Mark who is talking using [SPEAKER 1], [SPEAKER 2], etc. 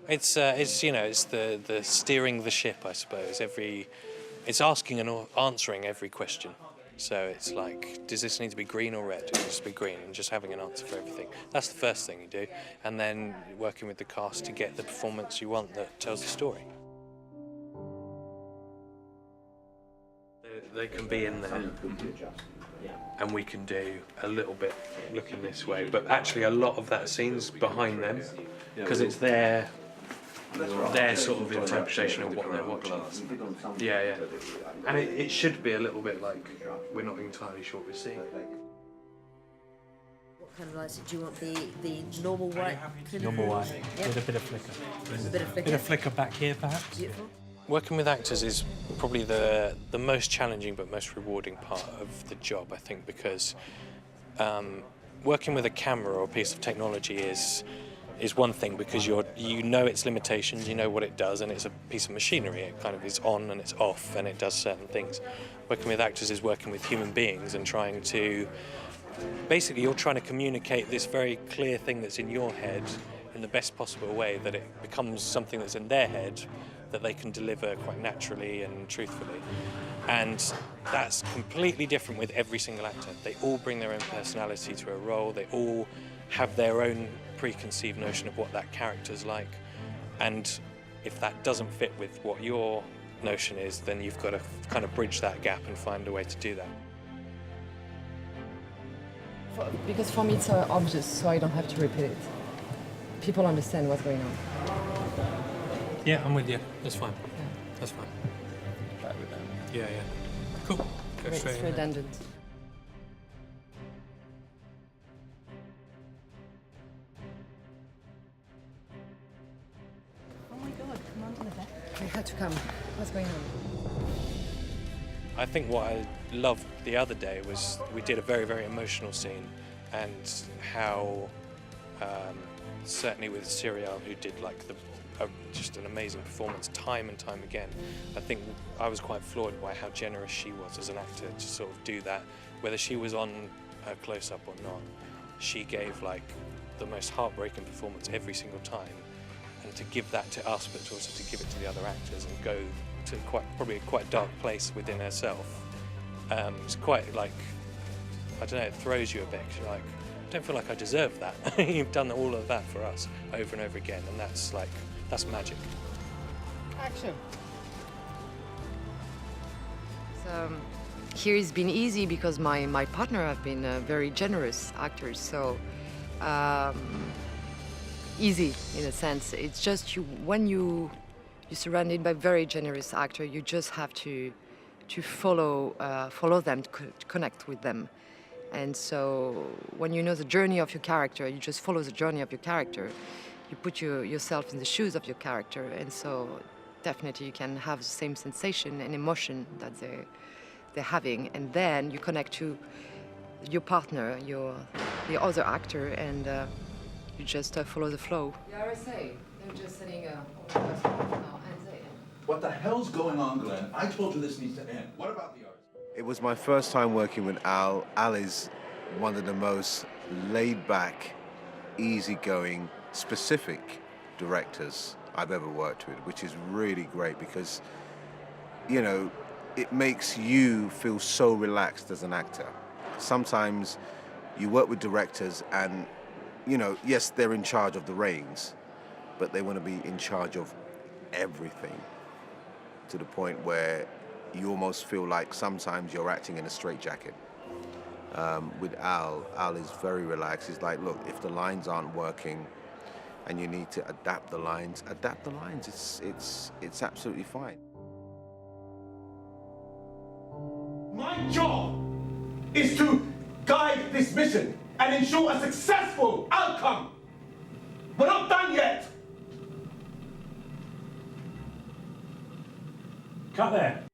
[SPEAKER 1] It's you know, it's the steering the ship, I suppose. It's asking and answering every question. So it's like, does this need to be green or red? It needs to be green, and just having an answer for everything. That's the first thing you do, and then working with the cast to get the performance you want that tells the story. They can be in there, and we can do a little bit looking this way, but actually a lot of that scene's behind them, because it's their sort of interpretation of what they're watching. Yeah. And it should be a little bit like, we're not entirely sure what we're seeing.
[SPEAKER 2] What kind of lights do you want? The normal white?
[SPEAKER 3] Normal white,
[SPEAKER 2] yeah.
[SPEAKER 3] with a bit of flicker.
[SPEAKER 2] A bit of flicker.
[SPEAKER 3] Bit of flicker back here, perhaps.
[SPEAKER 2] Beautiful.
[SPEAKER 1] Working with actors is probably the most challenging but most rewarding part of the job, I think, because working with a camera or a piece of technology is one thing, because you know its limitations, you know what it does, and it's a piece of machinery. It kind of is on and it's off, and it does certain things. Working with actors is working with human beings and trying to... Basically, you're trying to communicate this very clear thing that's in your head in the best possible way, that it becomes something that's in their head that they can deliver quite naturally and truthfully. And that's completely different with every single actor. They all bring their own personality to a role. They all have their own preconceived notion of what that character's like. And if that doesn't fit with what your notion is, then you've got to kind of bridge that gap and find a way to do that.
[SPEAKER 4] Because for me it's obvious, so I don't have to repeat it. People understand what's going on.
[SPEAKER 3] Yeah, I'm with you. That's fine.
[SPEAKER 4] Yeah.
[SPEAKER 3] That's fine.
[SPEAKER 5] Right with them.
[SPEAKER 3] Yeah. Cool. Go
[SPEAKER 4] It's
[SPEAKER 3] straight in there.
[SPEAKER 4] redundant.
[SPEAKER 2] Oh my God, come on to the back.
[SPEAKER 4] You had to come. What's going on?
[SPEAKER 1] I think what I loved the other day was we did a very, very emotional scene, and how certainly with Serial, who did like just an amazing performance time and time again. I think I was quite floored by how generous she was as an actor to sort of do that. Whether she was on her close-up or not, she gave like the most heartbreaking performance every single time. And to give that to us, but also to give it to the other actors and go to probably a quite dark place within herself, it's quite like, I don't know, it throws you a bit. You're like, I don't feel like I deserve that. You've done all of that for us over and over again, and that's magic.
[SPEAKER 4] Action. So, here it's been easy because my partner have been very generous actors, so easy in a sense. It's just when you're surrounded by very generous actor, you just have to follow them, to connect with them. And so when you know the journey of your character, you just follow the journey of your character. You put yourself in the shoes of your character, and so definitely you can have the same sensation and emotion that they're having, and then you connect to your partner, the other actor, and you just follow the flow. The RSA, they're just setting now, hands in.
[SPEAKER 6] What the hell's going on, Glenn? I told you this needs to end. What about the artist?
[SPEAKER 7] It was my first time working with Al. Al is one of the most laid-back, easygoing, specific directors I've ever worked with, which is really great because, you know, it makes you feel so relaxed as an actor. Sometimes you work with directors and, you know, yes, they're in charge of the reins, but they want to be in charge of everything, to the point where you almost feel like sometimes you're acting in a straitjacket. With Al is very relaxed. He's like, look, if the lines aren't working and you need to adapt the lines. It's absolutely fine.
[SPEAKER 6] My job is to guide this mission and ensure a successful outcome. We're not done yet.
[SPEAKER 3] Cut there.